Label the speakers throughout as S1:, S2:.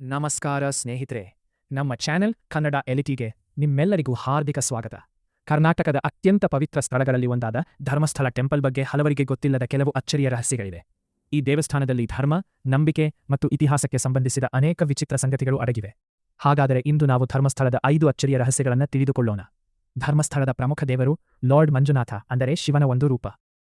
S1: ನಮಸ್ಕಾರ ಸ್ನೇಹಿತರೆ, ನಮ್ಮ ಚಾನೆಲ್ ಕನ್ನಡ ಎಲಿಟಿಗೆ ನಿಮ್ಮೆಲ್ಲರಿಗೂ ಹಾರ್ದಿಕ ಸ್ವಾಗತ. ಕರ್ನಾಟಕದ ಅತ್ಯಂತ ಪವಿತ್ರ ಸ್ಥಳಗಳಲ್ಲಿ ಒಂದಾದ ಧರ್ಮಸ್ಥಳ ಟೆಂಪಲ್ ಬಗ್ಗೆ ಹಲವರಿಗೆ ಗೊತ್ತಿಲ್ಲದ ಕೆಲವು ಅಚ್ಚರಿಯ ರಹಸ್ಯಗಳಿವೆ. ಈ ದೇವಸ್ಥಾನದಲ್ಲಿ ಧರ್ಮ, ನಂಬಿಕೆ ಮತ್ತು ಇತಿಹಾಸಕ್ಕೆ ಸಂಬಂಧಿಸಿದ ಅನೇಕ ವಿಚಿತ್ರ ಸಂಗತಿಗಳು ಅಡಗಿವೆ. ಹಾಗಾದರೆ ಇಂದು ನಾವು ಧರ್ಮಸ್ಥಳದ 5 ಅಚ್ಚರಿಯ ರಹಸ್ಯಗಳನ್ನು ತಿಳಿದುಕೊಳ್ಳೋಣ. ಧರ್ಮಸ್ಥಳದ ಪ್ರಮುಖ ದೇವರು ಲಾರ್ಡ್ ಮಂಜುನಾಥ, ಅಂದರೆ ಶಿವನ ಒಂದು ರೂಪ.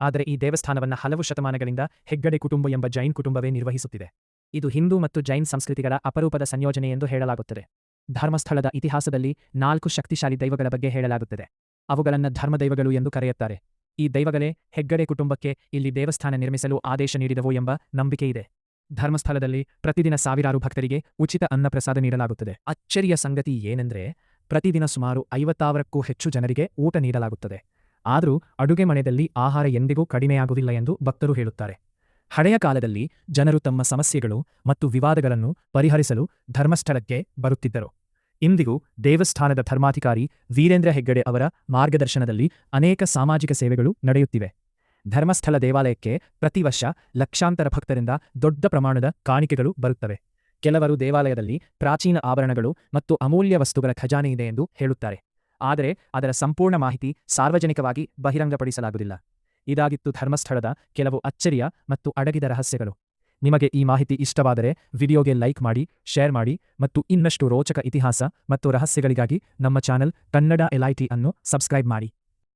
S1: ಆದರೆ ಈ ದೇವಸ್ಥಾನವನ್ನು ಹಲವು ಶತಮಾನಗಳಿಂದ ಹೆಗ್ಗಡೆ ಕುಟುಂಬ ಎಂಬ ಜೈನ್ ಕುಟುಂಬವೇ ನಿರ್ವಹಿಸುತ್ತಿದೆ. ಇದು ಹಿಂದೂ ಮತ್ತು ಜೈನ್ ಸಂಸ್ಕೃತಿಗಳ ಅಪರೂಪದ ಸಂಯೋಜನೆ ಎಂದು ಹೇಳಲಾಗುತ್ತದೆ. ಧರ್ಮಸ್ಥಳದ ಇತಿಹಾಸದಲ್ಲಿ 4 ಶಕ್ತಿಶಾಲಿ ದೈವಗಳ ಬಗ್ಗೆ ಹೇಳಲಾಗುತ್ತದೆ. ಅವುಗಳನ್ನು ಧರ್ಮದೈವಗಳು ಎಂದು ಕರೆಯುತ್ತಾರೆ. ಈ ದೈವಗಳೇ ಹೆಗ್ಗಡೆ ಕುಟುಂಬಕ್ಕೆ ಇಲ್ಲಿ ದೇವಸ್ಥಾನ ನಿರ್ಮಿಸಲು ಆದೇಶ ನೀಡಿದವು ಎಂಬ ನಂಬಿಕೆಯಿದೆ. ಧರ್ಮಸ್ಥಳದಲ್ಲಿ ಪ್ರತಿದಿನ ಸಾವಿರಾರು ಭಕ್ತರಿಗೆ ಉಚಿತ ಅನ್ನಪ್ರಸಾದ ನೀಡಲಾಗುತ್ತದೆ. ಅಚ್ಚರಿಯ ಸಂಗತಿ ಏನೆಂದರೆ, ಪ್ರತಿದಿನ ಸುಮಾರು 50,000ಕ್ಕೂ ಹೆಚ್ಚು ಜನರಿಗೆ ಊಟ ನೀಡಲಾಗುತ್ತದೆ. ಆದರೂ ಅಡುಗೆ ಮನೆಯಲ್ಲಿ ಆಹಾರ ಎಂದಿಗೂ ಕಡಿಮೆಯಾಗುವುದಿಲ್ಲ ಎಂದು ಭಕ್ತರು ಹೇಳುತ್ತಾರೆ. ಹಳೆಯ ಕಾಲದಲ್ಲಿ ಜನರು ತಮ್ಮ ಸಮಸ್ಯೆಗಳು ಮತ್ತು ವಿವಾದಗಳನ್ನು ಪರಿಹರಿಸಲು ಧರ್ಮಸ್ಥಳಕ್ಕೆ ಬರುತ್ತಿದ್ದರು. ಇಂದಿಗೂ ದೇವಸ್ಥಾನದ ಧರ್ಮಾಧಿಕಾರಿ ವೀರೇಂದ್ರ ಹೆಗ್ಗಡೆ ಅವರ ಮಾರ್ಗದರ್ಶನದಲ್ಲಿ ಅನೇಕ ಸಾಮಾಜಿಕ ಸೇವೆಗಳು ನಡೆಯುತ್ತಿವೆ. ಧರ್ಮಸ್ಥಳ ದೇವಾಲಯಕ್ಕೆ ಪ್ರತಿ ವರ್ಷ ಲಕ್ಷಾಂತರ ಭಕ್ತರಿಂದ ದೊಡ್ಡ ಪ್ರಮಾಣದ ಕಾಣಿಕೆಗಳು ಬರುತ್ತವೆ. ಕೆಲವರು ದೇವಾಲಯದಲ್ಲಿ ಪ್ರಾಚೀನ ಆಭರಣಗಳು ಮತ್ತು ಅಮೂಲ್ಯ ವಸ್ತುಗಳ ಖಜಾನೆ ಇದೆ ಎಂದು ಹೇಳುತ್ತಾರೆ. ಆದರೆ ಅದರ ಸಂಪೂರ್ಣ ಮಾಹಿತಿ ಸಾರ್ವಜನಿಕವಾಗಿ ಬಹಿರಂಗಪಡಿಸಲಾಗುವುದಿಲ್ಲ. ಇದಾಗಿತ್ತು ಧರ್ಮಸ್ಥಳದ ಕೆಲವು ಅಚ್ಚರಿಯ ಮತ್ತು ಅಡಗಿದ ರಹಸ್ಯಗಳು. ನಿಮಗೆ ಈ ಮಾಹಿತಿ ಇಷ್ಟವಾದರೆ ವಿಡಿಯೋಗೆ ಲೈಕ್ ಮಾಡಿ, ಶೇರ್ ಮಾಡಿ ಮತ್ತು ಇನ್ನಷ್ಟು ರೋಚಕ ಇತಿಹಾಸ ಮತ್ತು ರಹಸ್ಯಗಳಿಗಾಗಿ ನಮ್ಮ ಚಾನೆಲ್ ಕನ್ನಡ ಎಲೈಟಿ ಅನ್ನು ಸಬ್ಸ್ಕ್ರೈಬ್ ಮಾಡಿ.